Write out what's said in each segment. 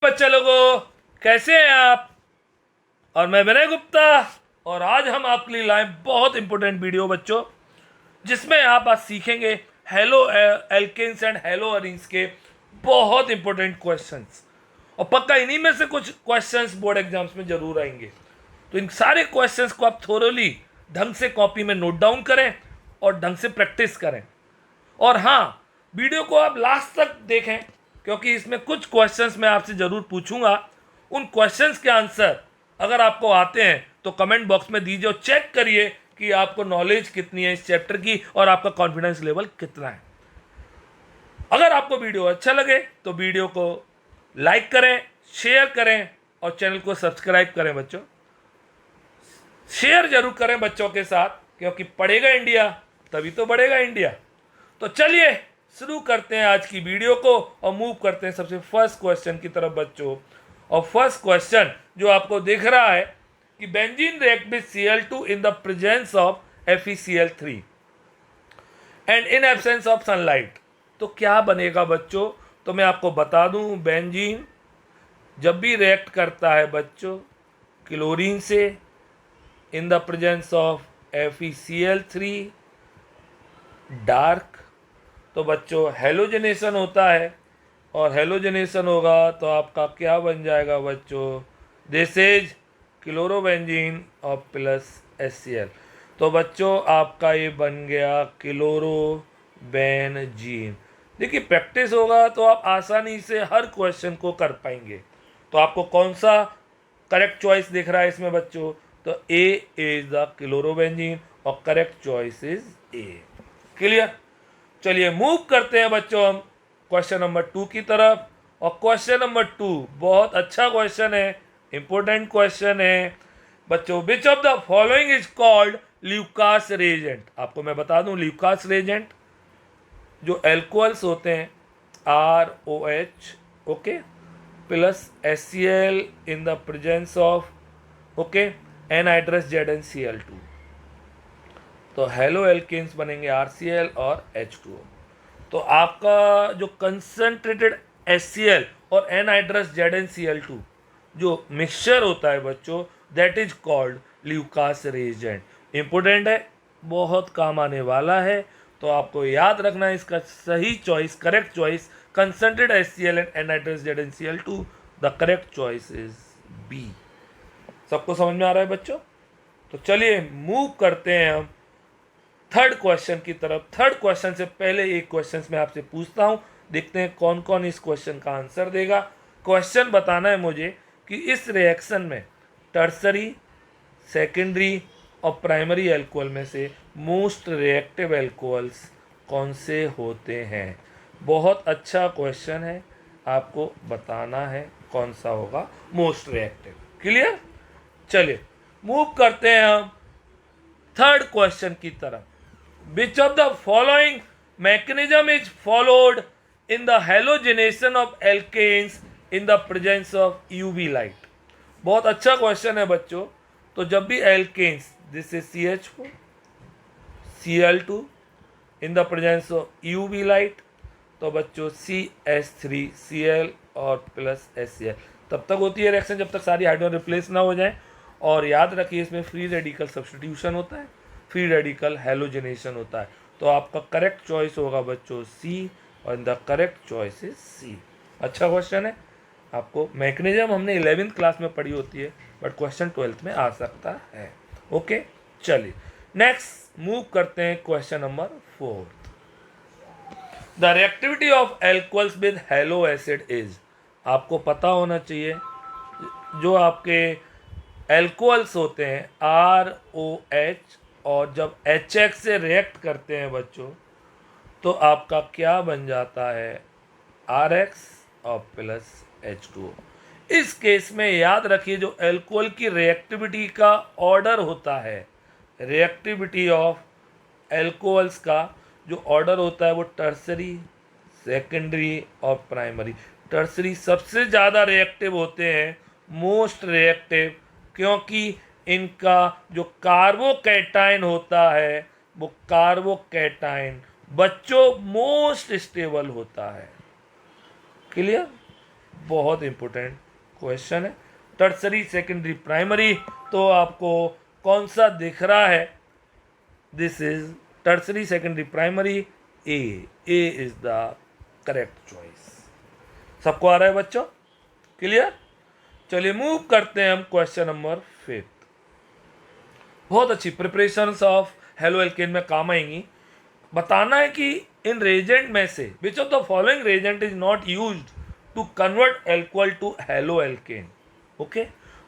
बच्चे लोगों, कैसे हैं आप। और मैं विनय गुप्ता, और आज हम आपके लिए लाए बहुत इंपॉर्टेंट वीडियो बच्चों, जिसमें आप आज सीखेंगे haloalkanes and haloarenes के बहुत इंपॉर्टेंट क्वेश्चंस। और पक्का इन्हीं में से कुछ क्वेश्चंस बोर्ड एग्जाम्स में जरूर आएंगे। तो इन सारे क्वेश्चंस को आप थोरोली ढंग से कॉपी में नोट डाउन करें और ढंग से प्रैक्टिस करें। और हाँ, वीडियो को आप लास्ट तक देखें, क्योंकि इसमें कुछ क्वेश्चंस मैं आपसे ज़रूर पूछूंगा। उन क्वेश्चंस के आंसर अगर आपको आते हैं तो कमेंट बॉक्स में दीजिए और चेक करिए कि आपको नॉलेज कितनी है इस चैप्टर की और आपका कॉन्फिडेंस लेवल कितना है। अगर आपको वीडियो अच्छा लगे तो वीडियो को लाइक करें, शेयर करें और चैनल को सब्सक्राइब करें बच्चों। शेयर जरूर करें बच्चों के साथ, क्योंकि पढ़ेगा इंडिया तभी तो बढ़ेगा इंडिया। तो चलिए शुरू करते हैं आज की वीडियो को और मूव करते हैं सबसे फर्स्ट क्वेश्चन की तरफ बच्चों। और फर्स्ट क्वेश्चन जो आपको दिख रहा है कि benzene react with Cl2 in the presence of FeCl3 and in absence of sunlight, तो क्या बनेगा बच्चों। तो मैं आपको बता दूं, बेंजीन जब भी रिएक्ट करता है बच्चों क्लोरीन से इन the presence of FeCl3 dark, तो बच्चों हेलोजनेशन होता है। और हेलोजनेशन होगा तो आपका क्या बन जाएगा बच्चों, दिस इज क्लोरोबेंजीन और प्लस HCl। तो बच्चों आपका ये बन गया क्लोरोबेंजीन। देखिए प्रैक्टिस होगा तो आप आसानी से हर क्वेश्चन को कर पाएंगे। तो आपको कौन सा करेक्ट चॉइस दिख रहा है इसमें बच्चों, तो ए इज द क्लोरोबेंजीन और correct choice is A. Clear. चलिए मूव करते हैं बच्चों हम क्वेश्चन नंबर 2 की तरफ। और क्वेश्चन नंबर 2 बहुत अच्छा क्वेश्चन है, इंपॉर्टेंट क्वेश्चन है बच्चों। Which of the following is called Lucas reagent. आपको मैं बता दूं, ल्यूकास रेजेंट जो एल्कोहल्स होते हैं ROH okay plus HCl in the presence of okay anhydrous ZnCl2, तो हेलो एल्केन्स बनेंगे RCl और H2O। तो आपका जो कंसंट्रेटेड HCl और एनहाइड्रस ZnCl2 जो मिक्सचर होता है बच्चों, that is called Lucas reagent. Important है, बहुत काम आने वाला है। तो आपको याद रखना है इसका सही choice, correct choice concentrated HCl and anhydrous ZnCl2, the correct choice is B। सबको समझ में आ रहा है बच्चों। तो चलिए मूव करते हैं हम थर्ड क्वेश्चन की तरफ। थर्ड क्वेश्चन से पहले एक क्वेश्चन मैं आपसे पूछता हूं, देखते हैं कौन कौन इस क्वेश्चन का आंसर देगा। क्वेश्चन बताना है मुझे कि इस रिएक्शन में टर्सरी, सेकेंडरी और प्राइमरी एल्कोहल में से मोस्ट रिएक्टिव एल्कोहल्स कौन से होते हैं। बहुत अच्छा क्वेश्चन है, आपको बताना है कौन सा होगा मोस्ट रिएक्टिव। क्लियर। चलिए मूव करते हैं हम थर्ड क्वेश्चन की तरफ। Which of the following mechanism is followed in the halogenation of alkanes in the presence of UV light? बहुत अच्छा क्वेश्चन है बच्चों। तो जब भी alkanes, this is CH4 Cl2 in the presence of UV light, तो बच्चों CH3Cl और प्लस HCl तब तक होती है रिएक्शन जब तक सारी हाइड्रोजन रिप्लेस ना हो जाए। और याद रखिए इसमें फ्री रेडिकल सब्स्टिट्यूशन होता है, फ्री रेडिकल हेलोजनेशन होता है। तो आपका करेक्ट चॉइस होगा बच्चों C, और the correct choice is C। अच्छा क्वेश्चन है। आपको मैकेनिज्म हमने 11th क्लास में पढ़ी होती है, बट क्वेश्चन 12th में आ सकता है। ओके चलिए नेक्स्ट मूव करते हैं question number 4। The reactivity of alcohols with hello acid is. आपको पता होना चाहिए जो आपके एल्कोहल्स होते हैं ROH, और जब HX से रिएक्ट करते हैं बच्चों तो आपका क्या बन जाता है RX और प्लस H2O। इस केस में याद रखिए जो एल्कोहल की रिएक्टिविटी का ऑर्डर होता है, रिएक्टिविटी ऑफ एल्कोहल्स का जो ऑर्डर होता है वो टर्सरी, सेकेंडरी और प्राइमरी। टर्सरी सबसे ज़्यादा रिएक्टिव होते हैं, मोस्ट रिएक्टिव, क्योंकि इनका जो कार्बोकैटायन होता है वो कार्बोकैटायन बच्चों मोस्ट स्टेबल होता है। क्लियर। बहुत इंपॉर्टेंट क्वेश्चन है। टर्सरी, सेकेंडरी, प्राइमरी, तो आपको कौन सा दिख रहा है? This is tertiary, secondary, primary, A is the correct choice. सबको आ रहा है बच्चों? क्लियर? चलिए मूव करते हैं हम क्वेश्चन नंबर 5। बहुत अच्छी प्रिपरेशंस ऑफ हेलो एल्केन में काम आएंगी। बताना है कि इन रेजेंट में से which of the following reagent is not used to convert alcohol to halo alkane. Okay,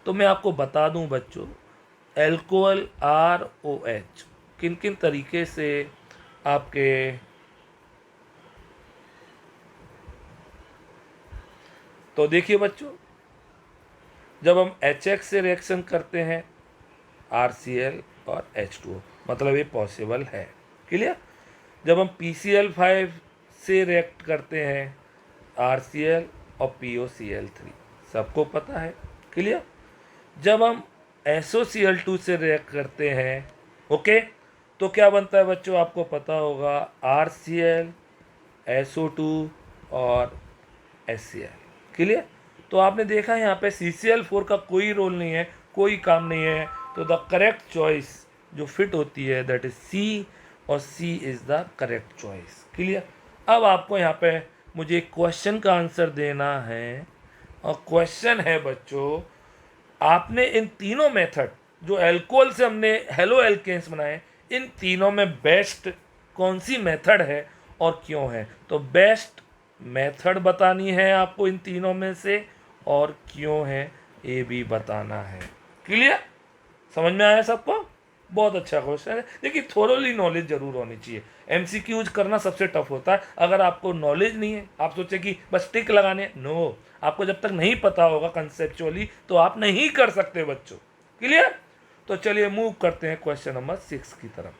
तो मैं आपको बता दूं बच्चों, एल्कोहल ROH किन किन तरीके से आपके तो देखिए बच्चों, जब हम HX से रिएक्शन करते हैं RCl और H2O, मतलब ये पॉसिबल है। क्लियर? जब हम PCl5 से रिएक्ट करते हैं RCl और POCl3, सबको पता है। क्लियर? जब हम SOCl2 से रिएक्ट करते हैं, ओके, तो क्या बनता है बच्चों? आपको पता होगा RCl, SO2 और HCl। क्लियर? तो आपने देखा यहाँ पे CCl4 का कोई रोल नहीं है, कोई काम नहीं है, तो द करेक्ट चॉइस जो फिट होती है दैट इज C, और C is the correct choice. Clear? अब आपको यहाँ पे मुझे क्वेश्चन का आंसर देना है, और क्वेश्चन है बच्चों, आपने इन तीनों मेथड जो एल्कोहल से हमने हेलो एल्केन्स बनाए, इन तीनों में बेस्ट कौन सी मेथड है और क्यों है? तो बेस्ट मेथड बतानी है आपको इन तीनों में से, और क्यों है ये भी बताना है। क्लियर? समझ में आया सबको? बहुत अच्छा क्वेश्चन है। देखिए, थोरोली नॉलेज जरूर होनी चाहिए। MCQs करना सबसे टफ होता है। अगर आपको नॉलेज नहीं है, आप सोचे कि बस टिक लगाने, नो, आपको जब तक नहीं पता होगा कंसेप्चुअली तो आप नहीं कर सकते बच्चों। क्लियर? तो चलिए मूव करते हैं क्वेश्चन नंबर 6 की तरफ।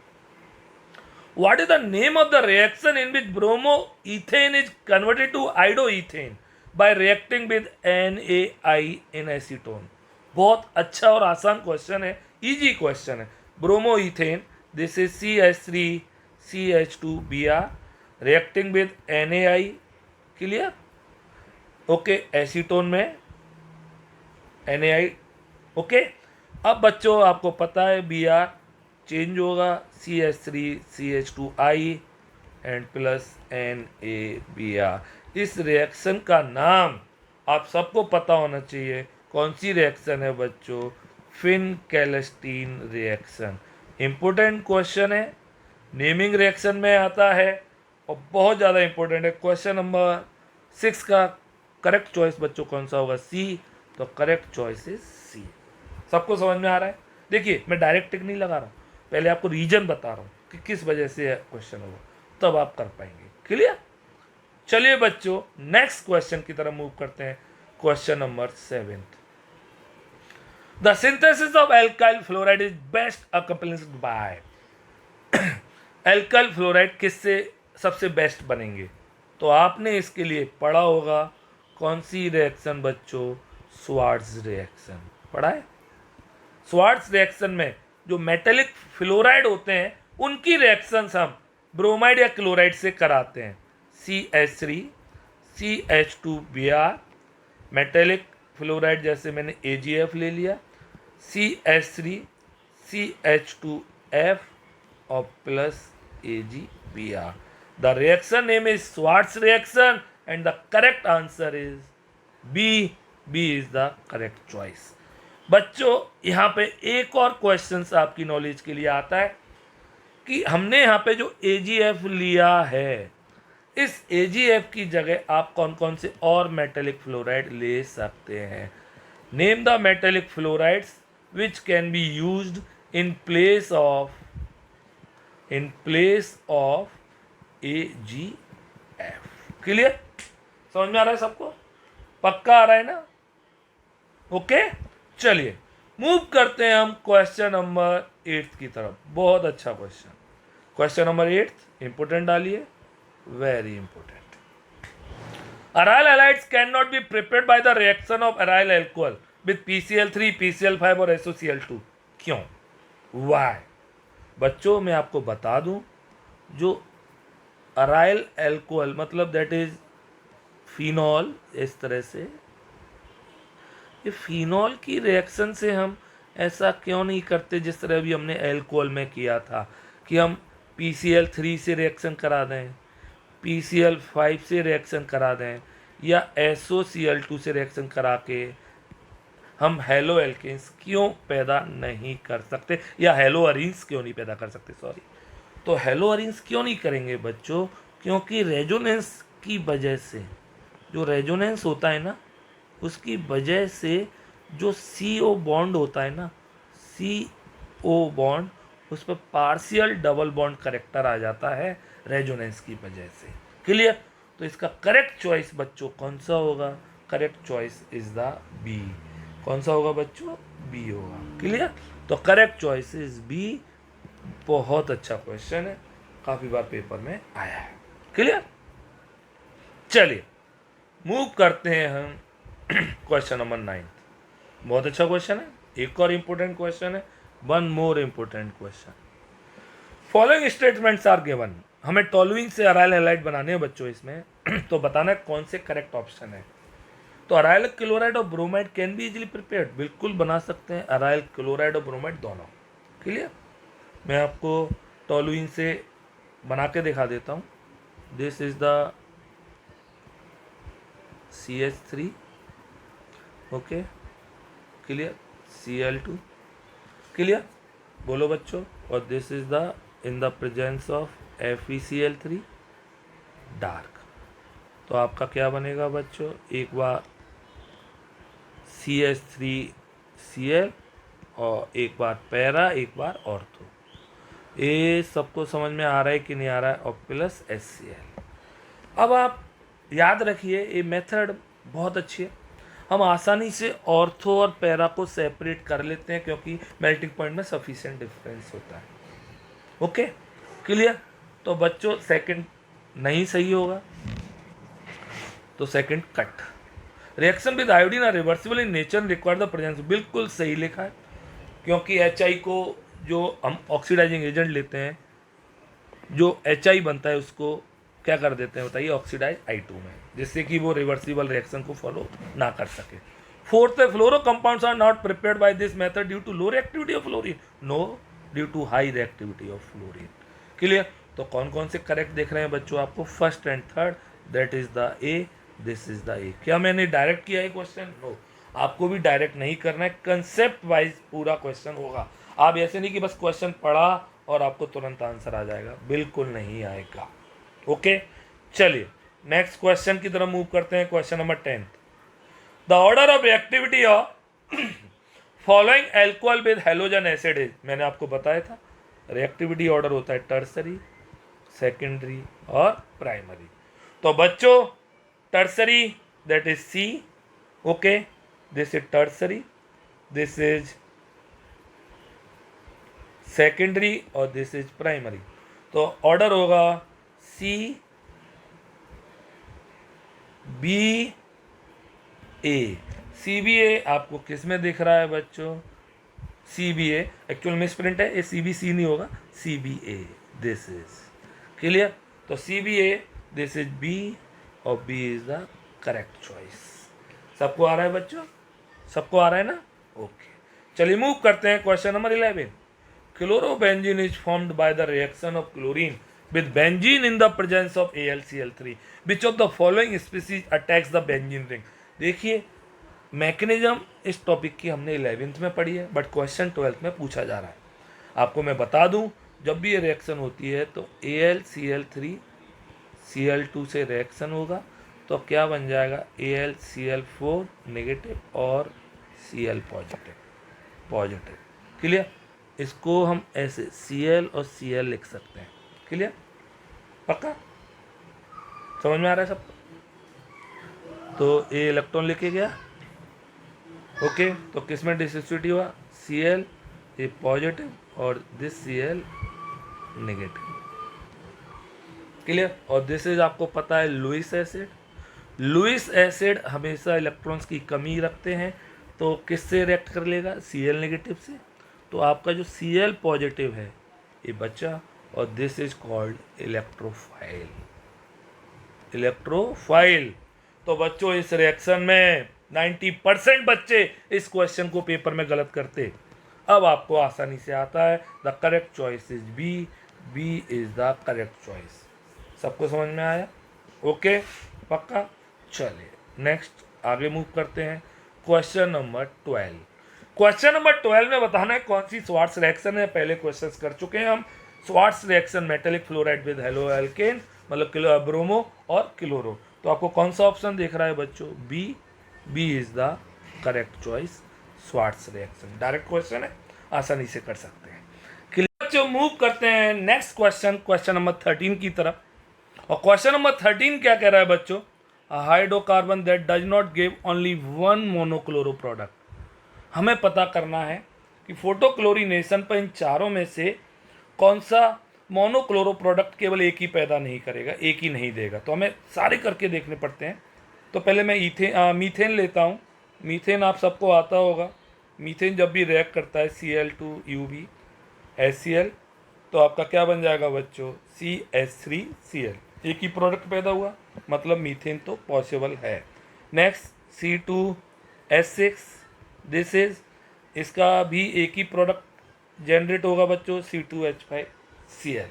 What is the name of the reaction in which bromoethane is converted to iodoethane by reacting with NaI in acetone? बहुत अच्छा और आसान क्वेश्चन है, इजी क्वेश्चन है। Bromoethane, this is CH3CH2Br reacting with NaI। Clear? Okay, acetone में NaI। Okay, अब बच्चों आपको पता है Br चेंज होगा CH3CH2I एंड प्लस NaBr। इस रिएक्शन का नाम आप सबको पता होना चाहिए। कौन सी रिएक्शन है बच्चों? फिनकेल्स्टीन रिएक्शन। इंपॉर्टेंट क्वेश्चन है, नेमिंग रिएक्शन में आता है और बहुत ज़्यादा इंपॉर्टेंट है। क्वेश्चन नंबर 6 का करेक्ट चॉइस बच्चों कौन सा होगा? C। तो करेक्ट चॉइस इज C। सबको समझ में आ रहा है? देखिए, मैं डायरेक्ट टिक नहीं लगा रहा हूँ, पहले आपको रीजन बता रहा हूँ कि किस वजह से क्वेश्चन होगा, तब आप कर पाएंगे। क्लियर? चलिए बच्चों, नेक्स्ट क्वेश्चन की तरफ मूव करते हैं। Question number 7। The synthesis of alkyl fluoride is best accomplished by. Alkyl fluoride किससे सबसे बेस्ट बनेंगे? तो आपने इसके लिए पढ़ा होगा कौन सी रिएक्शन बच्चों? स्वार्ट्ज रिएक्शन पढ़ा है। स्वार्ट्ज रिएक्शन में जो मेटेलिक फ्लोराइड होते हैं उनकी रिएक्शंस हम ब्रोमाइड या क्लोराइड से कराते हैं। CH3 CH2Br, मेटेलिक फ्लोराइड जैसे मैंने AgF ले लिया, CH3 CH2F और plus AgBr। The reaction name is Swarts reaction and the correct answer is B is the correct choice. बच्चों, यहाँ पे एक और क्वेश्चन आपकी नॉलेज के लिए आता है कि हमने यहाँ पे जो AgF लिया है, इस AgF की जगह आप कौन कौन से और मेटेलिक फ्लोराइड ले सकते हैं? Name the metallic fluorides which can be used in place of AgF। Clear? समझ में आ रहा है सबको? पक्का आ रहा है ना? ओके, चलिए मूव करते हैं हम क्वेश्चन नंबर 8 की तरफ। बहुत अच्छा क्वेश्चन, क्वेश्चन नंबर 8 इंपोर्टेंट डालिए, very important. Aryl halides can not be prepared by the reaction of aryl alcohol with PCl3 PCl5 और SOCl2। क्यों? वाई? बच्चों, मैं आपको बता दूं, जो अराइल अल्कोहल मतलब दैट इज फिनॉल इस तरह से, ये फिनॉल की रिएक्शन से हम ऐसा क्यों नहीं करते जिस तरह अभी हमने एल्कोहल में किया था कि हम PCl3 से रिएक्शन करा दें, PCl5 से रिएक्शन करा दें, या SOCl2 से रिएक्शन करा के हम हेलो एल्केन्स क्यों पैदा नहीं कर सकते, या हेलो अरीन्स क्यों नहीं पैदा कर सकते, सॉरी। तो हेलो अरीन्स क्यों नहीं करेंगे बच्चों, क्योंकि रेजोनेंस की वजह से, जो रेजोनेंस होता है ना, उसकी वजह से जो CO बॉन्ड होता है ना, CO बॉन्ड, उस पर पार्शियल डबल बॉन्ड करेक्टर आ जाता है रेजोनेंस की वजह से। क्लियर? तो इसका करेक्ट चॉइस बच्चों कौन सा होगा? Correct choice is the B. कौन सा होगा बच्चों? बी होगा। क्लियर? तो करेक्ट चॉइस इज बी। बहुत अच्छा क्वेश्चन है, काफी बार पेपर में आया है। क्लियर? चलिए मूव करते हैं हम क्वेश्चन नंबर 9। बहुत अच्छा क्वेश्चन है, एक और इंपॉर्टेंट क्वेश्चन है, one more important question. Following statements are given. हमें टॉलुइन से अराइल हैलाइड बनाने हैं बच्चों इसमें तो बताना है कौन से करेक्ट ऑप्शन है। तो अराइल क्लोराइड और bromide can be easily prepared, बिल्कुल बना सकते हैं अराइल क्लोराइड और ब्रोमाइड दोनों। क्लियर? मैं आपको टॉलुइन से बना के दिखा देता हूँ। This is the CH3, okay, clear, Cl2, clear, बोलो बच्चों। और this is the in the presence of FeCl3 dark. तो आपका क्या बनेगा बच्चों? एक बार CH3Cl और एक बार पैरा, एक बार ऑर्थो। ये सबको समझ में आ रहा है कि नहीं आ रहा है? और प्लस HCl। अब आप याद रखिए ये मेथड बहुत अच्छी है, हम आसानी से ऑर्थो और पैरा को सेपरेट कर लेते हैं क्योंकि मेल्टिंग पॉइंट में सफिशिएंट डिफरेंस होता है। Okay, clear? तो बच्चों सेकंड नहीं सही होगा, तो second cut. Reaction with iodine are reversible in nature, require the presence, बिल्कुल सही लिखा है, क्योंकि HI को जो हम ऑक्सीडाइजिंग एजेंट लेते हैं, जो HI बनता है उसको क्या कर देते हैं बताइए? ऑक्सीडाइज I2 में, जिससे कि वो रिवर्सिबल रिएक्शन को फॉलो ना कर सके। फोर्थ है, fluoro compounds are not prepared by this method due to low reactivity of fluorine, no, due to high reactivity of fluorine. Clear? तो कौन कौन से करेक्ट देख रहे हैं बच्चों आपको? First and third, that is the A, this is the ए। क्या मैंने डायरेक्ट किया है क्वेश्चन? नो, आपको भी डायरेक्ट नहीं करना है, कंसेप्ट वाइज पूरा क्वेश्चन होगा। आप ऐसे नहीं कि बस क्वेश्चन पढ़ा और आपको तुरंत आंसर आ जाएगा, बिल्कुल नहीं आएगा। ओके, चलिए नेक्स्ट क्वेश्चन की तरफ मूव करते हैं। Question number 10, the order of reactivity of following alcohol with halogen acid is. मैंने आपको बताया था रिएक्टिविटी ऑर्डर होता है टर्सरी, सेकेंडरी और प्राइमरी। तो बच्चों tertiary that is C, okay, this is tertiary, this is secondary और दिस इज प्राइमरी। तो ऑर्डर होगा CBA। CBA आपको किस में दिख रहा है बच्चों? CBA एक्चुअल मिस प्रिंट है, ये CBC नहीं होगा, CBA, दिस इज क्लियर। तो CBA, दिस इज B और B is the correct choice. सबको आ रहा है बच्चों? सबको आ रहा है ना? ओके, चलिए मूव करते हैं question number 11। Chlorobenzene is formed by the reaction of chlorine with benzene in the presence of AlCl3, which of the following species attacks the benzene ring। देखिए मैकेनिज्म इस टॉपिक की हमने 11th में पढ़ी है, बट क्वेश्चन 12th में पूछा जा रहा है। आपको मैं बता दूं, जब भी ये रिएक्शन होती है तो AlCl3 Cl2 से रिएक्शन होगा तो क्या बन जाएगा? AlCl4 नेगेटिव और Cl पॉजिटिव। क्लियर? इसको हम ऐसे Cl और Cl लिख सकते हैं। क्लियर? पक्का समझ में आ रहा है सबको? तो ये इलेक्ट्रॉन लेके गया, ओके, तो किस में डिसोसिएट हुआ? Cl ये पॉजिटिव और दिस Cl नेगेटिव। क्लियर? और दिस इज आपको पता है लुईस एसिड। लुईस एसिड हमेशा इलेक्ट्रॉन्स की कमी रखते हैं, तो किससे रिएक्ट कर लेगा? Cl नेगेटिव से। तो आपका जो Cl पॉजिटिव है ये बचा, और this is called electrophile. Electrophile. तो बच्चों इस रिएक्शन में 90% बच्चे इस क्वेश्चन को पेपर में गलत करते। अब आपको आसानी से आता है। The correct choice is B, B is the correct choice. सबको समझ में आया? ओके, पक्का। चलिए नेक्स्ट आगे मूव करते हैं। Question number 12। क्वेश्चन नंबर 12 में बताना है कौन सी स्वार्ट्स रिएक्शन है। पहले क्वेश्चंस कर चुके हैं हम। Swarts reaction metallic fluoride with haloalkane, मतलब ब्रोमो और क्लोरो। तो आपको कौन सा ऑप्शन दिख रहा है बच्चों? B, B is the correct choice, Swarts reaction. Direct question है, आसानी से कर सकते हैं। बच्चों मूव करते हैं नेक्स्ट क्वेश्चन, क्वेश्चन नंबर 13 की तरफ। और क्वेश्चन नंबर 13 क्या कह रहा है बच्चों? Hydrocarbon that does not give only one monochloro product. हमें पता करना है कि फोटोक्लोरिनेशन पर इन चारों में से कौन सा मोनोक्लोरो प्रोडक्ट केवल एक ही पैदा नहीं करेगा, एक ही नहीं देगा। तो हमें सारे करके देखने पड़ते हैं। तो पहले मैं मीथेन लेता हूँ। मीथेन आप सबको आता होगा। मीथेन जब भी रिएक्ट करता है Cl2UB HCl, तो आपका क्या बन जाएगा बच्चों? CH3Cl। एक ही प्रोडक्ट पैदा हुआ, मतलब मीथेन तो पॉसिबल है। नेक्स्ट C2H6, दिस इज, इसका भी एक ही प्रोडक्ट जनरेट होगा बच्चों, C2H5Cl।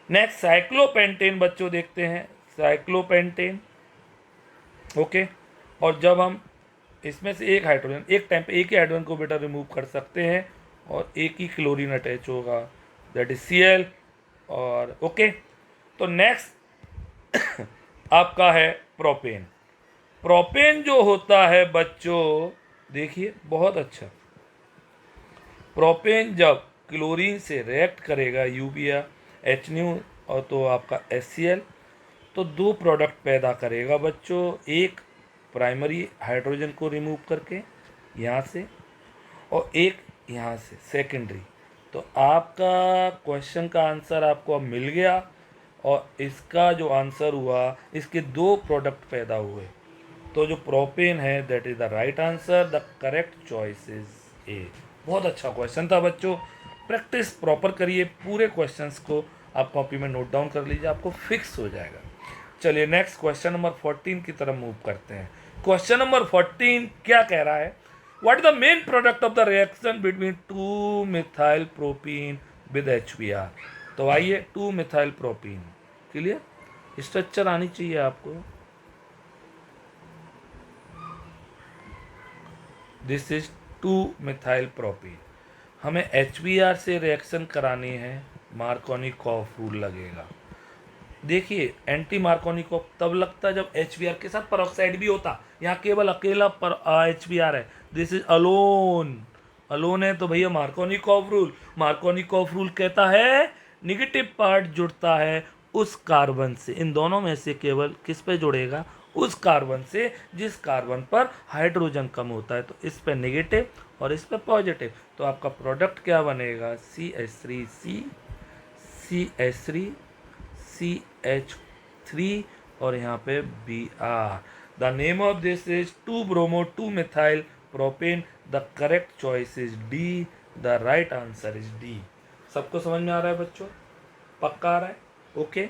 नेक्स्ट साइक्लोपेंटेन बच्चों देखते हैं, साइक्लोपेंटेन। ओके, और जब हम इसमें से एक हाइड्रोजन, एक टाइम पे एक ही हाइड्रोजन को बेटा रिमूव कर सकते हैं और एक ही क्लोरीन अटैच होगा, दैट इज Cl। और ओके, तो नेक्स्ट आपका है प्रोपेन। प्रोपेन जो होता है बच्चों, देखिए बहुत अच्छा, प्रोपेन जब क्लोरीन से रिएक्ट करेगा UB या HNO और तो आपका HCl, तो दो प्रोडक्ट पैदा करेगा बच्चों। एक प्राइमरी हाइड्रोजन को रिमूव करके यहाँ से, और एक यहाँ से सेकेंडरी। तो आपका क्वेश्चन का आंसर आपको अब मिल गया, और इसका जो आंसर हुआ, इसके दो प्रोडक्ट पैदा हुए। तो जो प्रोपेन है that is the right answer, the correct choice is ए। बहुत अच्छा क्वेश्चन था बच्चों, प्रैक्टिस प्रॉपर करिए, पूरे क्वेश्चंस को आप कॉपी में नोट डाउन कर लीजिए, आपको फिक्स हो जाएगा। चलिए नेक्स्ट क्वेश्चन नंबर 14 की तरफ मूव करते हैं। क्वेश्चन नंबर 14 क्या कह रहा है? What is the main product of the reaction between two methyl propene with HBr। तो आइए, 2-मिथाइल प्रोपीन, क्लियर स्ट्रक्चर आनी चाहिए आपको। This is two methyl propene. हमें HBr से रिएक्शन करानी है, मार्कोनिकॉफ रूल लगेगा। देखिए एंटी मार्कोनिकॉफ तब लगता है जब HBr के साथ परऑक्साइड भी होता। यहाँ केवल अकेला HBr है, दिस इज अलोन। अलोन है तो भैया मार्कोनिकॉफ रूल कहता है निगेटिव पार्ट जुड़ता है उस कार्बन से, इन दोनों में से केवल किस पे जुड़ेगा? उस कार्बन से जिस कार्बन पर हाइड्रोजन कम होता है। तो इस पे नेगेटिव और इस पे पॉजिटिव, तो आपका प्रोडक्ट क्या बनेगा? CH3 और यहाँ पे Br। The name of this is two bromo two methyl propane. The correct choice is D, the right answer is D. सबको समझ में आ रहा है बच्चों? पक्का आ रहा है? ओके,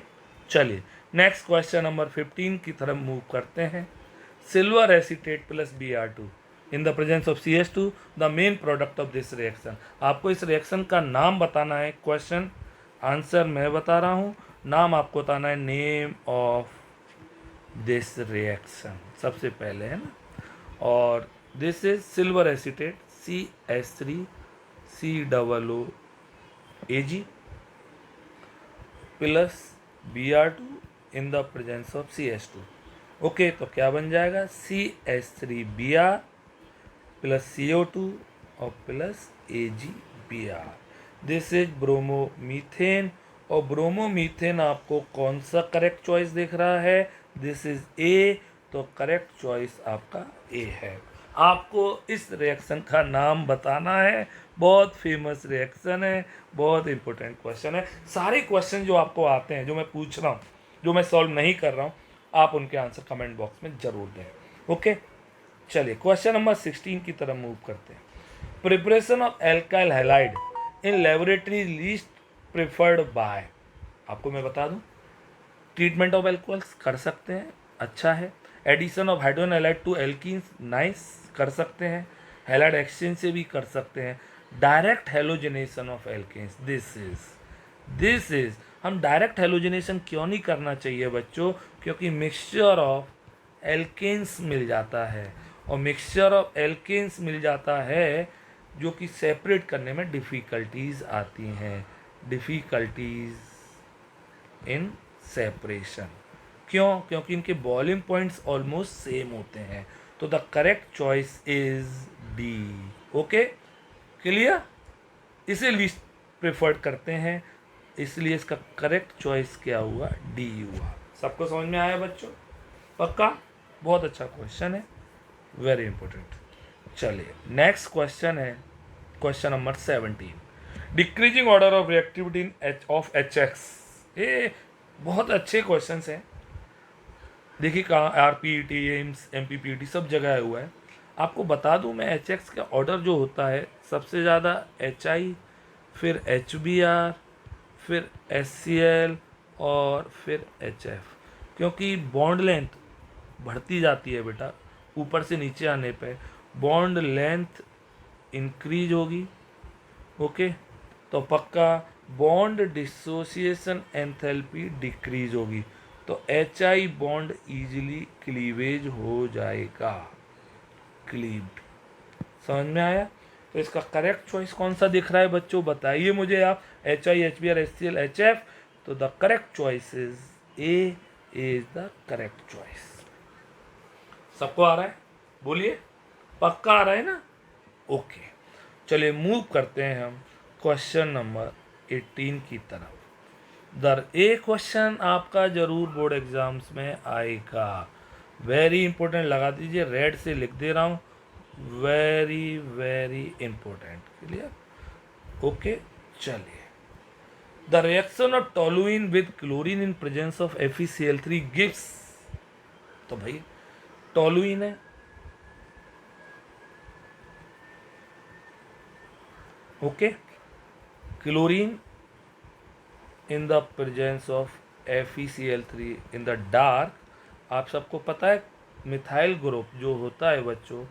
चलिए नेक्स्ट क्वेश्चन नंबर 15 की तरफ मूव करते हैं। Silver acetate plus Br2 in the presence of CH2, the main product of this reaction. आपको इस रिएक्शन का नाम बताना है। क्वेश्चन आंसर मैं बता रहा हूँ, नाम आपको बताना है, नेम ऑफ दिस रिएक्शन सबसे पहले, है ना। और this is silver acetate CH3COOAg plus Br2 in the presence of CH2। Okay, तो क्या बन जाएगा? CH3Br प्लस CO2 और plus AgBr। This is bromomethane. और ब्रोमोमीथेन आपको कौन सा करेक्ट चॉइस दिख रहा है? This is a. तो करेक्ट चॉइस आपका ए है। आपको इस रिएक्शन का नाम बताना है, बहुत फेमस रिएक्शन है, बहुत इंपॉर्टेंट क्वेश्चन है। सारे क्वेश्चन जो आपको आते हैं, जो मैं पूछ रहा हूँ, जो मैं सॉल्व नहीं कर रहा हूँ, आप उनके आंसर कमेंट बॉक्स में जरूर दें। ओके, चलिए क्वेश्चन नंबर 16 की तरफ मूव करते हैं। Preparation of alkyl halide in laboratory least preferred bye. आपको मैं बता दूं, ट्रीटमेंट ऑफ एल्कोहल्स कर सकते हैं, अच्छा है। Addition of hydrogen halide to alkenes, nice, कर सकते हैं। हैलाइड एक्सचेंज से भी कर सकते हैं। Direct halogenation of alkanes, this is हम डायरेक्ट हेलोजनेशन क्यों नहीं करना चाहिए बच्चों? क्योंकि मिक्सचर ऑफ एल्केन्स मिल जाता है, और मिक्सचर ऑफ एल्केन्स मिल जाता है जो कि सेपरेट करने में डिफ़िकल्टीज आती हैं, डिफ़िकल्टीज इन सेपरेशन। क्यों? क्योंकि इनके बॉइलिंग पॉइंट्स ऑलमोस्ट सेम होते हैं। तो the correct choice is D. Okay, clear? इसे लीस्ट प्रेफर्ड करते हैं, इसलिए इसका करेक्ट चॉइस क्या हुआ? डी हुआ। सबको समझ में आया बच्चों? पक्का? बहुत अच्छा क्वेश्चन है, वेरी इंपॉर्टेंट। चलिए नेक्स्ट क्वेश्चन है question number 17, decreasing order of reactivity in of H X. ये बहुत अच्छे क्वेश्चन हैं। देखिए कहाँ R P T, AIIMS, M P P T सब जगह हुआ है। आपको बता दूं मैं, एच एक्स का ऑर्डर जो होता है सबसे ज़्यादा एच आई, फिर एच बी आर, फिर एस सी एल और फिर एच एफ। क्योंकि बॉन्ड लेंथ बढ़ती जाती है बेटा, ऊपर से नीचे आने पे बॉन्ड लेंथ इंक्रीज होगी। ओके, तो पक्का बॉन्ड डिसोसिएशन एंथैल्पी डिक्रीज होगी, तो H I bond easily cleavage हो जाएगा, क्लीव्ड। समझ में आया? तो इसका करेक्ट चॉइस कौन सा दिख रहा है बच्चों? बताइए मुझे आप। H I, H B R, H C L, H F. तो the correct choice is A is the correct choice. सबको आ रहा है? बोलिए, पक्का आ रहा है ना? ओके, चलिए मूव करते हैं हम क्वेश्चन नंबर 18 की तरफ। दर ए क्वेश्चन आपका जरूर बोर्ड एग्जाम्स में आएगा, वेरी इंपॉर्टेंट। लगा दीजिए, रेड से लिख दे रहा हूँ, very very important. Clear? Okay, चलिए। The reaction of toluene with chlorine in presence of FeCl3 gives. तो भाई टोलुइन है, okay, chlorine in the presence of FeCl3 in the dark. आप सबको पता है मिथाइल ग्रुप जो होता है बच्चों,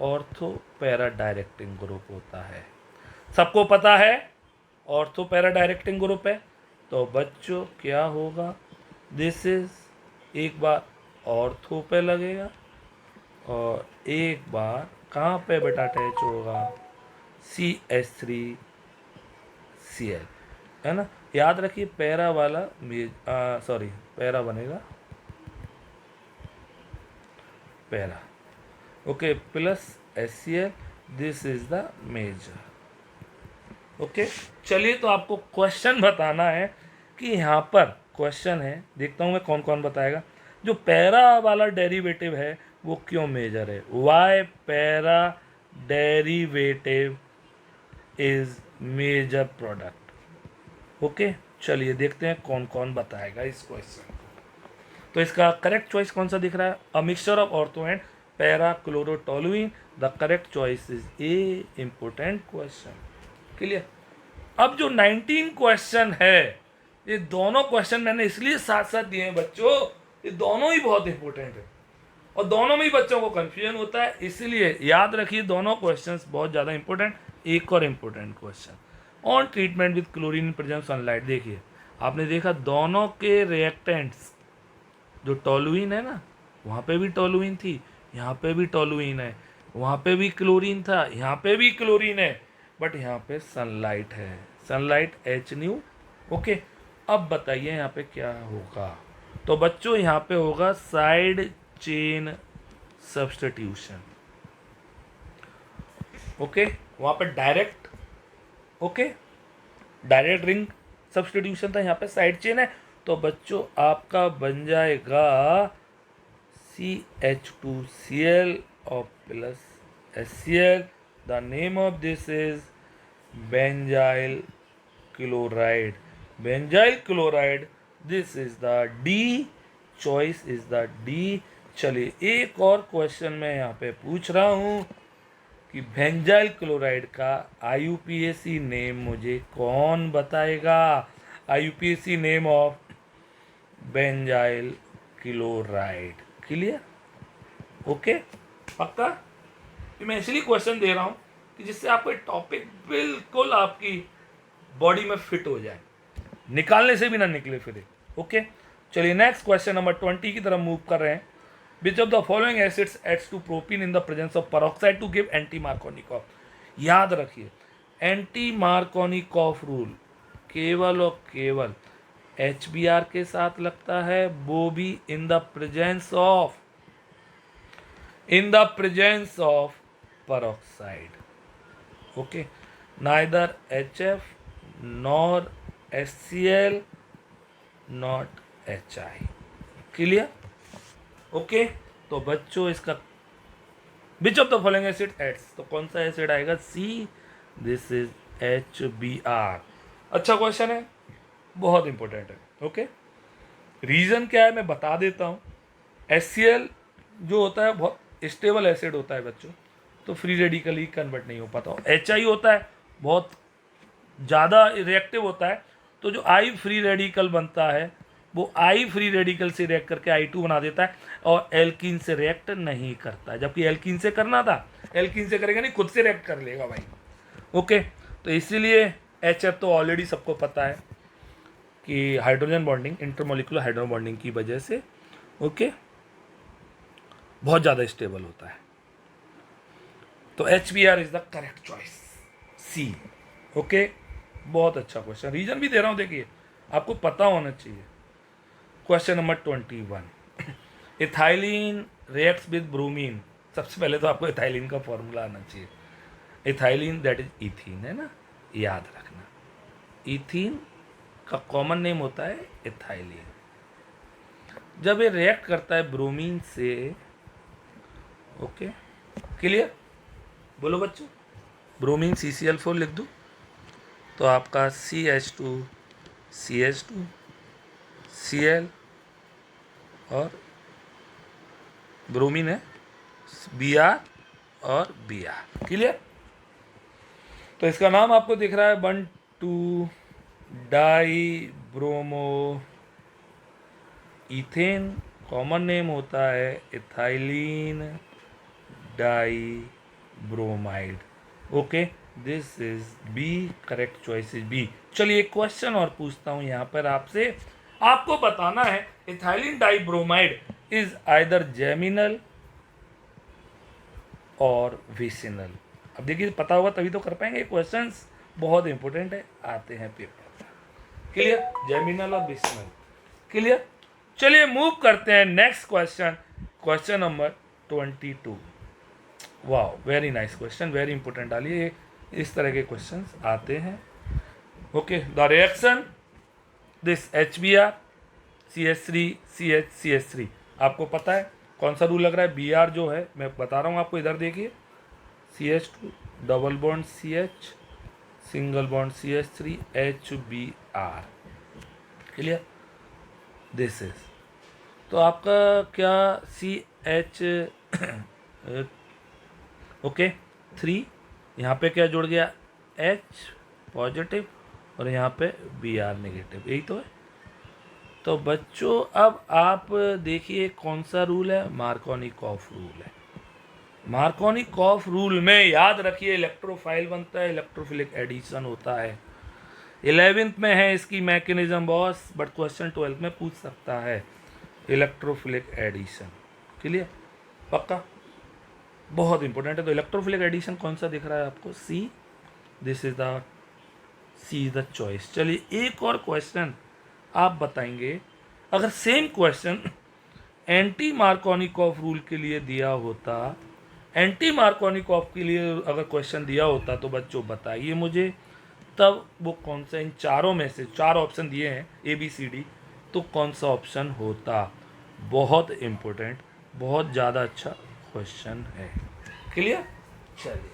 ऑर्थो पैरा डायरेक्टिंग ग्रुप होता है। सबको पता है ऑर्थो पैरा डायरेक्टिंग ग्रुप है। तो बच्चों क्या होगा? दिस इज, एक बार ऑर्थो पे लगेगा और एक बार कहाँ पे बेटा अटैच होगा? CH3Cl, है ना? याद रखिए पैरा वाला सॉरी पैरा बनेगा para, okay, plus HCl, this is the major. Okay, चलिए तो आपको क्वेश्चन बताना है कि यहाँ पर क्वेश्चन है, देखता हूँ मैं कौन कौन बताएगा। जो पैरा वाला डेरिवेटिव है वो क्यों मेजर है? Why para derivative is major product. Okay, चलिए देखते हैं कौन कौन बताएगा इस क्वेश्चन को। तो इसका करेक्ट चॉइस कौन सा दिख रहा है? A mixture of ortho and para chlorotoluene. The correct choice is A. Important question, clear? अब जो 19 क्वेश्चन है, ये दोनों क्वेश्चन मैंने इसलिए साथ साथ दिए हैं बच्चों, ये दोनों ही बहुत इंपॉर्टेंट है और दोनों में ही बच्चों को कंफ्यूजन होता है, इसलिए याद रखिए दोनों क्वेश्चंस बहुत ज़्यादा इंपॉर्टेंट। एक और important question, on treatment with chlorine in presence sunlight. देखिए आपने देखा दोनों के रिएक्टेंट्स, जो टोलुइन है ना, वहाँ पे भी टोलुइन थी, यहाँ पे भी टोलुइन है, वहाँ पे भी क्लोरीन था, यहाँ पे भी क्लोरीन है, बट यहाँ पे सनलाइट है, सनलाइट H न्यू। ओके, अब बताइए यहाँ पे क्या होगा? तो बच्चों यहाँ पे होगा साइड चेन सब्स्टिट्यूशन। ओके, वहाँ पे direct, okay, direct ring substitution था, यहाँ पे साइड चेन है। तो बच्चों आपका बन जाएगा CH2Cl और plus HCl। The name of this is benzyl chloride, benzyl chloride. This is the D, choice is the D. चलिए एक और क्वेश्चन मैं यहाँ पे पूछ रहा हूँ कि बेंजाइल क्लोराइड का IUPAC नेम मुझे कौन बताएगा? IUPAC name of benzyl chloride, clear? Okay, पक्का? ये मैं इसलिए क्वेश्चन दे रहा हूँ कि जिससे आपको टॉपिक बिल्कुल आपकी बॉडी में फिट हो जाए, निकालने से भी ना निकले फिर। ओके, चलिए नेक्स्ट क्वेश्चन नंबर 20 की तरफ मूव कर रहे हैं। Which of the following acids adds to propene in the presence of peroxide to give anti Markovnikov? याद रखिए, एंटी मार्कोनिकॉफ रूल केवल और केवल HBr के साथ लगता है, वो भी in the presence of peroxide. Okay, neither HF nor HCl not HI. Clear? Okay, तो बच्चों इसका which of the following acid adds, तो कौन सा एसिड आएगा? C, this is HBr। अच्छा क्वेश्चन है, बहुत इंपॉर्टेंट है। ओके, रीजन क्या है मैं बता देता हूँ। HCl जो होता है बहुत स्टेबल एसिड होता है बच्चों, तो फ्री रेडिकली कन्वर्ट नहीं हो पाता। HI होता है बहुत ज़्यादा रिएक्टिव होता है, तो जो I फ्री रेडिकल बनता है वो I फ्री रेडिकल से रिएक्ट करके I2 बना देता है और एल्कीन से रिएक्ट नहीं करता है, जबकि एल्कीन से करना था, एल्कीन से करेगा नहीं, खुद से रिएक्ट कर लेगा भाई। ओके, तो इसीलिए HF तो ऑलरेडी सबको पता है कि hydrogen bonding, intermolecular hydrogen bonding की वजह से ओके बहुत ज़्यादा स्टेबल होता है। तो HBr is the correct choice, C. Okay, बहुत अच्छा क्वेश्चन, रीजन भी दे रहा हूँ, देखिए आपको पता होना चाहिए। Question number 21, ethylene reacts with bromine. सबसे पहले तो आपको इथाइलिन का फॉर्मूला आना चाहिए। इथाइलिन दैट इज इथीन, है ना, याद रखना। इथीन का कॉमन नेम होता है इथाइलिन। जब ये रिएक्ट करता है ब्रोमीन से, ओके क्लियर, बोलो बच्चों, ब्रोमीन CCl4 लिख दूँ तो आपका CH2 CH2 Cl और ब्रोमीन है Br और Br। क्लियर? तो इसका नाम आपको दिख रहा है 1,2 dibromoethane, common name होता है ethylene dibromide. Okay, this is B, correct choice is B. चलिए एक क्वेश्चन और पूछता हूं यहां पर आपसे, आपको बताना है ethylene dibromide is either geminal और विसिनल। अब देखिए पता होगा तभी तो कर पाएंगे, क्वेश्चंस बहुत इंपॉर्टेंट है, आते हैं पेपर। क्लियर? जेमिनल और विसिनल। क्लियर? चलिए मूव करते हैं नेक्स्ट क्वेश्चन, क्वेश्चन नंबर 22। वाह, very nice question, very important. डालिए, इस तरह के क्वेश्चंस आते हैं। Okay, the reaction this HBr CH3 CH CH3, आपको पता है कौन सा रूल लग रहा है? Br जो है मैं बता रहा हूँ आपको, इधर देखिए, CH2 double bond CH single bond CH3 HBr। Clear? This is, तो आपका क्या CH ओके 3, यहाँ पे क्या जुड़ गया? H पॉजिटिव और यहाँ पे Br नेगेटिव, यही तो है। तो बच्चों अब आप देखिए कौन सा रूल है? मार्कोनिकॉफ रूल है। मार्कोनिकॉफ रूल में याद रखिए इलेक्ट्रोफाइल बनता है, इलेक्ट्रोफिलिक एडिशन होता है। 11th में है इसकी mechanism boss, but question 12th में पूछ सकता है, इलेक्ट्रोफिलिक एडिशन। क्लियर? पक्का? बहुत इंपॉर्टेंट है। तो इलेक्ट्रोफिलिक एडिशन कौन सा दिख रहा है आपको? C, this is the C is the choice. चलिए एक और क्वेश्चन आप बताएंगे, अगर same question anti Markovnikov rule के लिए दिया होता, एंटी मार्कोनिकॉफ के लिए अगर क्वेश्चन दिया होता तो बच्चों बताइए मुझे, तब वो कौन सा, इन चारों में से 4 ऑप्शन दिए हैं ABCD, तो कौन सा ऑप्शन होता? बहुत इंपॉर्टेंट, बहुत ज़्यादा अच्छा क्वेश्चन है। क्लियर? चलिए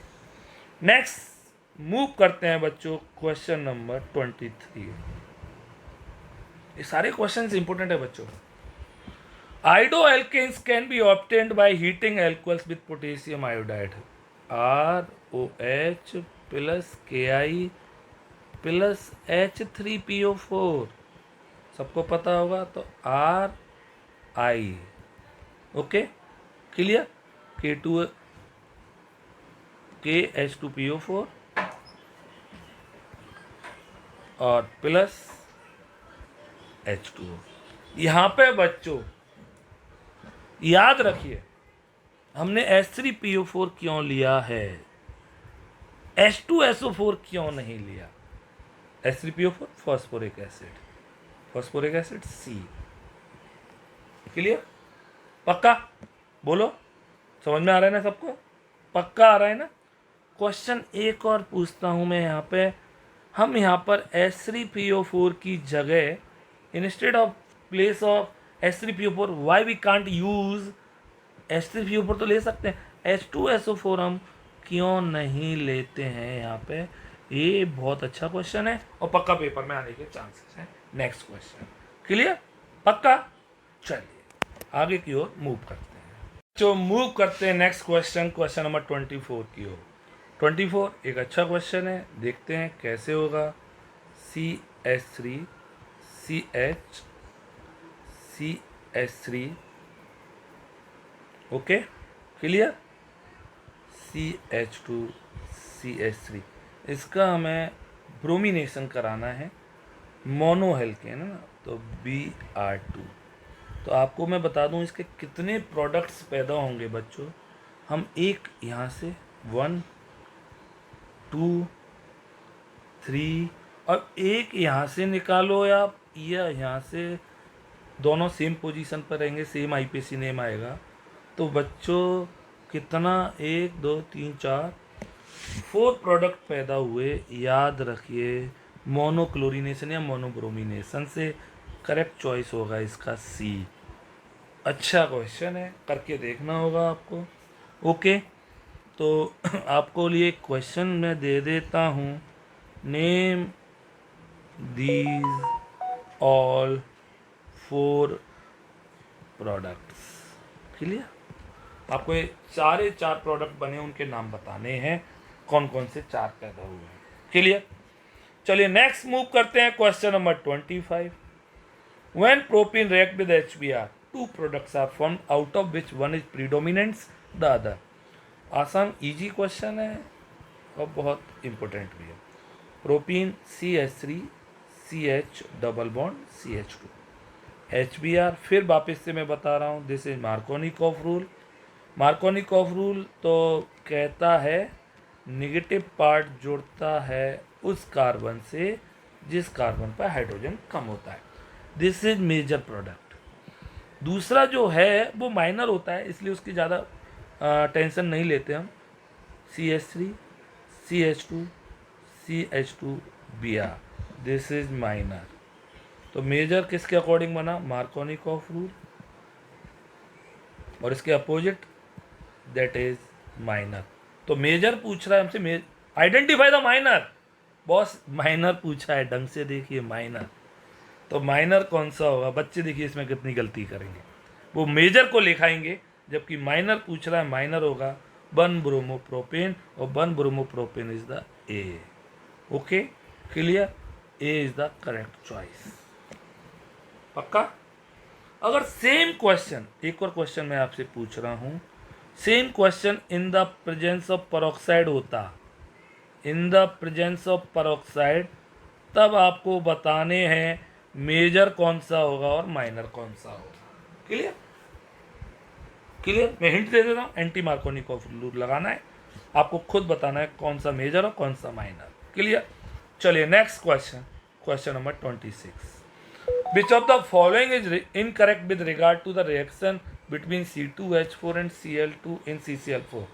नेक्स्ट मूव करते हैं बच्चों, क्वेश्चन नंबर 23। ये सारे क्वेश्चंस इंपॉर्टेंट है बच्चों। Iodo alkanes can be obtained by heating alcohols with potassium iodide, ROH plus KI plus H3PO4, सबको पता होगा, तो RI। Okay clear? KH2PO4 और प्लस H2O। यहाँ पे बच्चों याद रखिए हमने H3PO4 क्यों लिया है, H2SO4 क्यों नहीं लिया। H3PO4 phosphoric acid C। Clear, पक्का बोलो, समझ में आ रहा है ना सबको, पक्का आ रहा है ना। क्वेश्चन एक और पूछता हूं मैं यहाँ पे, हम यहाँ पर H3PO4 की जगह instead of place of H3PO4 why we can't use H3PO4 तो ले सकते हैं, H2SO4 हम क्यों नहीं लेते हैं यहाँ पे। ये बहुत अच्छा क्वेश्चन है और पक्का पेपर में आने के चांसेस हैं। नेक्स्ट क्वेश्चन, क्लियर, पक्का। चलिए आगे की ओर मूव करते हैं, जो मूव करते हैं नेक्स्ट क्वेश्चन, क्वेश्चन नंबर 24 की ओर। 24 एक अच्छा क्वेश्चन है, देखते हैं कैसे होगा। CH3 CH CH3 okay, clear, CH2 CH3, इसका हमें ब्रोमिनेशन कराना है, मोनो हेल्केन है ना, तो Br2। तो आपको मैं बता दूं इसके कितने प्रोडक्ट्स पैदा होंगे बच्चों। हम एक यहाँ से 1 2 3 और एक यहाँ से निकालो या यहाँ से, दोनों सेम पोजीशन पर रहेंगे, सेम आईपीसी नेम आएगा। तो बच्चों कितना, 1 2 3 4 4 प्रोडक्ट पैदा हुए। याद रखिए मोनोक्लोरिनेशन या मोनोब्रोमिनेशन से करेक्ट चॉइस होगा इसका C। अच्छा क्वेश्चन है, करके देखना होगा आपको। ओके, तो आपको लिए क्वेश्चन मैं दे देता हूँ, name these all 4 products. Clear, आपको ये चार प्रोडक्ट बने उनके नाम बताने हैं, कौन कौन से 4 पैदा हुए हैं। क्लियर, चलिए नेक्स्ट मूव करते हैं question number 25। When propene react with HBr, 2 products are formed out of which one is predominance the other. आसान इजी क्वेश्चन है और बहुत इंपॉर्टेंट भी है। प्रोपीन CH3 CH double bond CH2, HBr, फिर वापस से मैं बता रहा हूँ, this is Markovnikov rule. Markovnikov rule तो कहता है नेगेटिव पार्ट जुड़ता है उस कार्बन से जिस कार्बन पर हाइड्रोजन कम होता है, दिस इज मेजर प्रोडक्ट। दूसरा जो है वो माइनर होता है, इसलिए उसकी ज़्यादा टेंशन नहीं लेते हम। CH3 CH2 CH2Br, this is minor. तो मेजर किसके अकॉर्डिंग बना, मार्कोनिकॉफ रूल, और इसके अपोजिट दैट इज माइनर। तो मेजर पूछ रहा है हमसे, identify the minor. Boss minor पूछा है, ढंग से देखिए माइनर, तो माइनर कौन सा होगा। बच्चे देखिए इसमें कितनी गलती करेंगे, वो मेजर को लिखाएंगे जबकि माइनर पूछ रहा है। माइनर होगा 1 ब्रोमोप्रोपेन और 1 bromopropane is the A। Okay, clear, A is the correct choice, पक्का। अगर सेम क्वेश्चन, एक और क्वेश्चन मैं आपसे पूछ रहा हूं, same question in the presence of peroxide होता, in the presence of peroxide, तब आपको बताने हैं मेजर कौन सा होगा और माइनर कौन सा होगा। क्लियर, क्लियर, मैं हिंट दे देता हूँ, एंटी मार्कोनिकॉफ रूल लगाना है, आपको खुद बताना है कौन सा मेजर और कौन सा माइनर। क्लियर, चलिए next question, question number 26। Which of the following is incorrect with regard to the reaction between C2H4 and Cl2 in CCl4?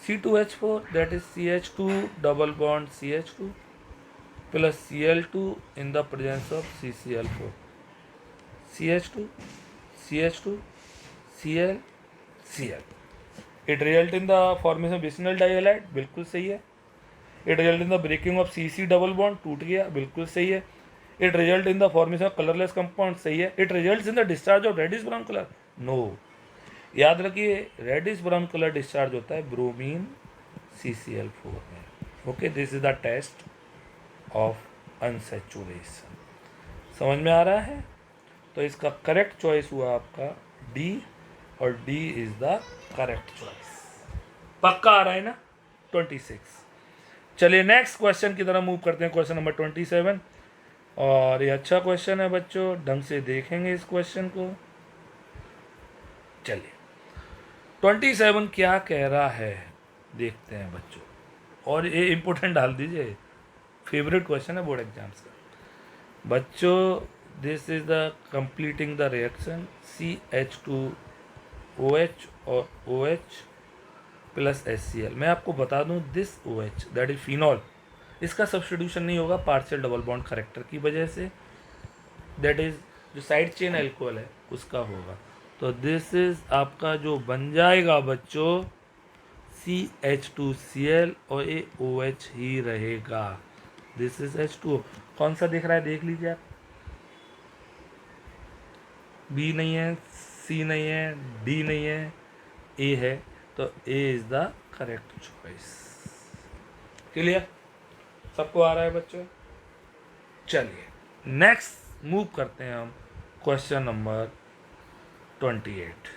C2H4, that is CH2 double bond CH2 plus Cl2 in the presence of CCl4, CH2 CH2 Cl Cl, it result in the formation of vicinal dihalide, बिल्कुल सही है। It result in the breaking of CC double bond, टूट गया, बिल्कुल सही है। It result in the formation of colorless compound, सही है। It results in the discharge of reddish brown color, no। याद रखिए रेडिश ब्राउन कलर डिस्चार्ज होता है ब्रोमीन CCl4 में। Okay, this is the test of unsaturation. समझ में आ रहा है? तो इसका करेक्ट चॉइस हुआ आपका D। और D is the correct choice. पक्का आ रहा है ना? 26। चलिए नेक्स्ट क्वेश्चन की तरफ मूव करते हैं, क्वेश्चन नंबर 27। और ये अच्छा क्वेश्चन है बच्चों, ढंग से देखेंगे इस क्वेश्चन को। चलिए 27 क्या कह रहा है देखते हैं बच्चों, और ये इंपॉर्टेंट डाल दीजिए, फेवरेट क्वेश्चन है बोर्ड एग्जाम्स का बच्चों। This is the completing the reaction CH2OH और OH प्लस HCl। मैं आपको बता दूं this OH that is phenol, इसका सब्स्टिट्यूशन नहीं होगा पार्शियल डबल बॉन्ड करेक्टर की वजह से, दैट इज जो साइड चेन एल्कोहल है उसका होगा। तो दिस इज आपका जो बन जाएगा बच्चों CH2Cl और ये OH ही रहेगा। This is H2O। कौन सा दिख रहा है देख लीजिए आप, B नहीं है, C नहीं है, D नहीं है, A है, तो A is the correct choice. Clear? सबको आ रहा है बच्चों? चलिए नेक्स्ट मूव करते हैं हम क्वेश्चन नंबर 28।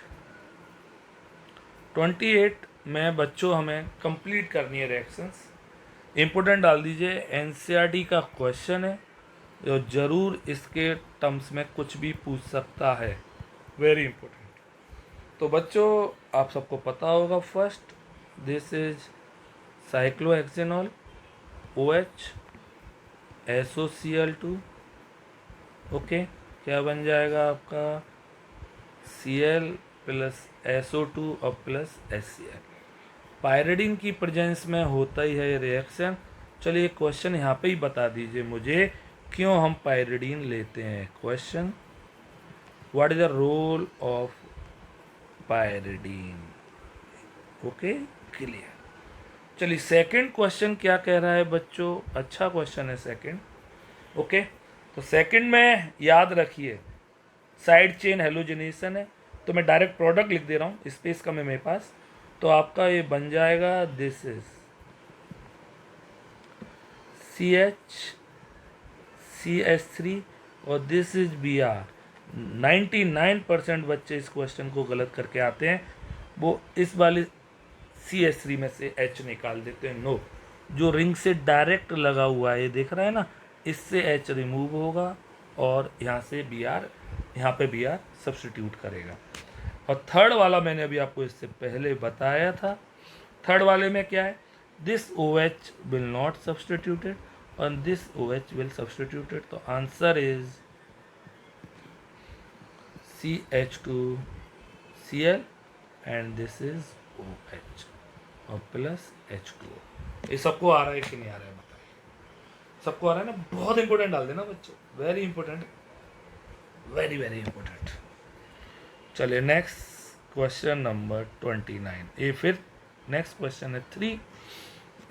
28 में बच्चों हमें कंप्लीट करनी है रिएक्शंस। इम्पोर्टेंट डाल दीजिए, एनसीईआरटी का क्वेश्चन है, जो जरूर इसके टर्म्स में कुछ भी पूछ सकता है, वेरी इंपॉर्टेंट। तो बच्चों आप सबको पता होगा, first this is cyclohexanol OH SOCl2, okay, क्या बन जाएगा आपका Cl प्लस SO2 और प्लस HCl। पायरिडीन की प्रेजेंस में होता ही है ये रिएक्शन। चलिए क्वेश्चन यहाँ पे ही बता दीजिए मुझे, क्यों हम पायरिडीन लेते हैं। Question, what is the role of pyridine. Okay clear. चलिए सेकंड क्वेश्चन क्या कह रहा है बच्चों, अच्छा क्वेश्चन है सेकंड। ओके तो सेकंड में याद रखिए साइड चेन हेलोजिनेशन है, तो मैं डायरेक्ट प्रोडक्ट लिख दे रहा हूँ, स्पेस कम है मेरे पास। तो आपका ये बन जाएगा दिस इज CH3 और दिस इज Br। 99% बच्चे इस क्वेश्चन को गलत करके आते हैं, वो इस वाले CH3 में से H निकाल देते हैं। नो, जो रिंग से डायरेक्ट लगा हुआ है ये देख रहा है ना, इससे H रिमूव होगा और यहाँ से Br, यहाँ पे Br सब्स्टिट्यूट करेगा। और थर्ड वाला मैंने अभी आपको इससे पहले बताया था, थर्ड वाले में क्या है, this OH will not substituted और दिस OH विल सब्स्टिट्यूटेड। तो answer is CH2Cl and this is OH और प्लस H2O। ये सबको आ रहा है कि नहीं आ रहा है बताइए, सबको आ रहा है ना? बहुत इंपॉर्टेंट डाल देना बच्चों, very important, very very important. चलिए नेक्स्ट क्वेश्चन नंबर 29। ये फिर नेक्स्ट क्वेश्चन है 3।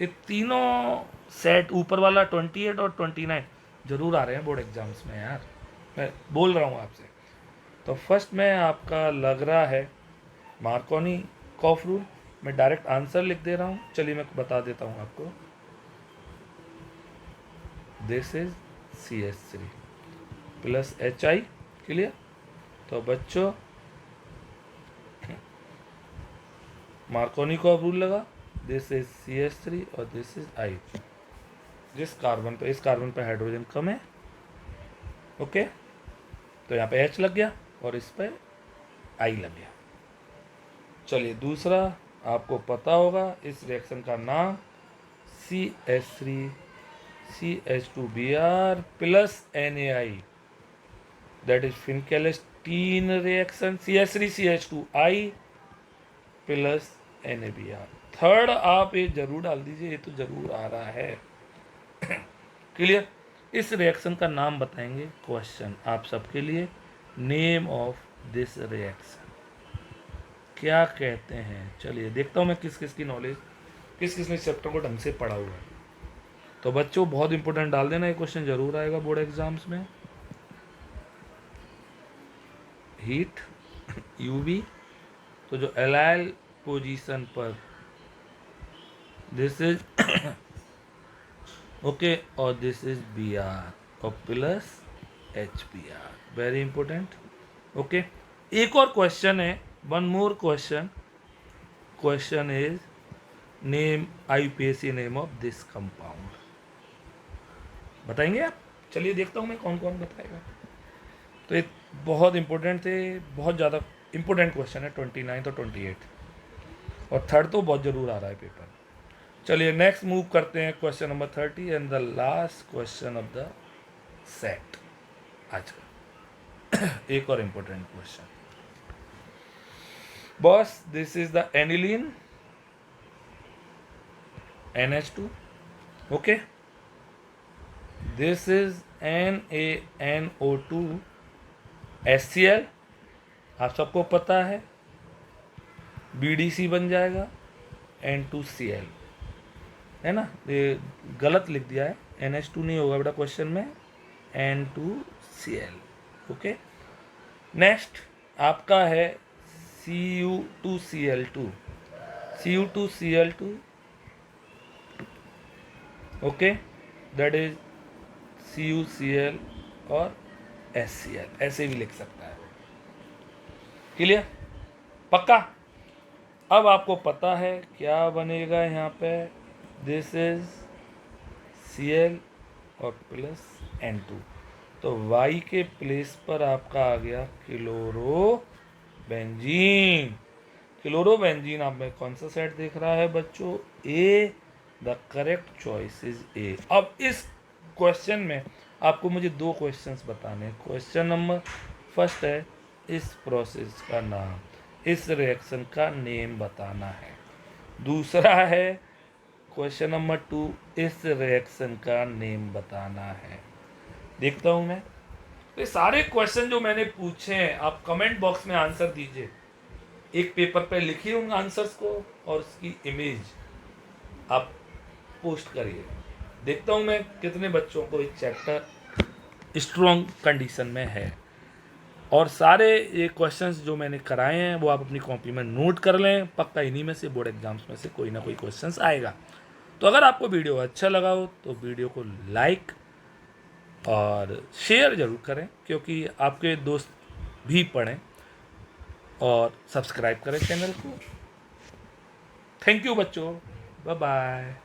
ये तीनों सेट ऊपर वाला 28 और 29 जरूर आ रहे हैं बोर्ड एग्जाम्स में यार, मैं बोल रहा हूँ आपसे। तो फर्स्ट में आपका लग रहा है मार्कोनी कॉफ रूल, मैं डायरेक्ट आंसर लिख दे रहा हूँ। चलिए मैं बता देता हूँ आपको, this is CH3 plus HI। Clear? तो बच्चों मार्कोनी कॉफ रूल लगा, दिस इज CH3 और दिस इज I। जिस कार्बन पे, इस कार्बन पे हाइड्रोजन कम है, ओके, तो यहाँ पे H लग गया और इस पे I लग गया। चलिए दूसरा आपको पता होगा इस रिएक्शन का नाम CH3 CH2Br plus NaI, that is Finkelstein reaction, CH3 CH2I plus NaBr। Third आप ये जरूर डाल दीजिए, ये तो जरूर आ रहा है। क्लियर? इस रिएक्शन का नाम बताएंगे क्वेश्चन आप सबके लिए, नेम ऑफ दिस रिएक्शन क्या कहते हैं। चलिए देखता हूँ मैं किस किस की नॉलेज, किस किस ने चैप्टर को ढंग से पढ़ा हुआ है। तो बच्चों बहुत इंपॉर्टेंट डाल देना, ये क्वेश्चन जरूर आएगा बोर्ड एग्जाम्स में। हीट UV, तो जो एलाइल पोजीशन पर दिस इज ओके और दिस इज Br और plus HBr, very important. Okay एक और क्वेश्चन है one more question is name IUPAC name of this compound, बताएंगे आप? चलिए देखता हूँ मैं कौन कौन बताएगा। तो ये बहुत इंपॉर्टेंट थे, बहुत ज़्यादा इंपॉर्टेंट क्वेश्चन है 29 और 28, और थर्ड तो बहुत ज़रूर आ रहा है पेपर। चलिए नेक्स्ट मूव करते हैं question number 30 and the last question of the set आज का। एक और important question boss, this is the aniline NH2, okay, this is NaNO2 HCl, आप सबको पता है BDC बन जाएगा N2Cl, है ना? ये गलत लिख दिया है, NH2 नहीं होगा बेटा क्वेश्चन में, N2Cl, ओके। नेक्स्ट आपका है Cu2Cl2, okay, that is CuCl और HCl, ऐसे भी लिख सकता है। क्लियर? पक्का? अब आपको पता है क्या बनेगा यहाँ पे, दिस इज Cl और प्लस N2, तो Y के प्लेस पर आपका आ गया क्लोरोबेंजीन। आप में कौन सा सेट देख रहा है बच्चों? A, the correct choice is A। अब इस क्वेश्चन में आपको मुझे दो क्वेश्चंस बताने हैं। क्वेश्चन नंबर फर्स्ट है इस प्रोसेस का नाम, इस रिएक्शन का नेम बताना है। दूसरा है क्वेश्चन नंबर 2, इस रिएक्शन का नेम बताना है। देखता हूं मैं। ये सारे क्वेश्चन जो मैंने पूछे हैं आप कमेंट बॉक्स में आंसर दीजिए, एक पेपर पे लिखिए उन आंसर्स को और उसकी इमेज आप पोस्ट करिए। देखता हूं मैं कितने बच्चों को एक चैप्टर स्ट्रॉन्ग कंडीशन में है। और सारे ये क्वेश्चंस जो मैंने कराए हैं वो आप अपनी कॉपी में नोट कर लें, पक्का इन्हीं में से बोर्ड एग्जाम्स में से कोई ना कोई क्वेश्चंस आएगा। तो अगर आपको वीडियो अच्छा लगा हो तो वीडियो को लाइक और शेयर ज़रूर करें, क्योंकि आपके दोस्त भी पढ़ें, और सब्सक्राइब करें चैनल को। थैंक यू बच्चों, बाय बाय।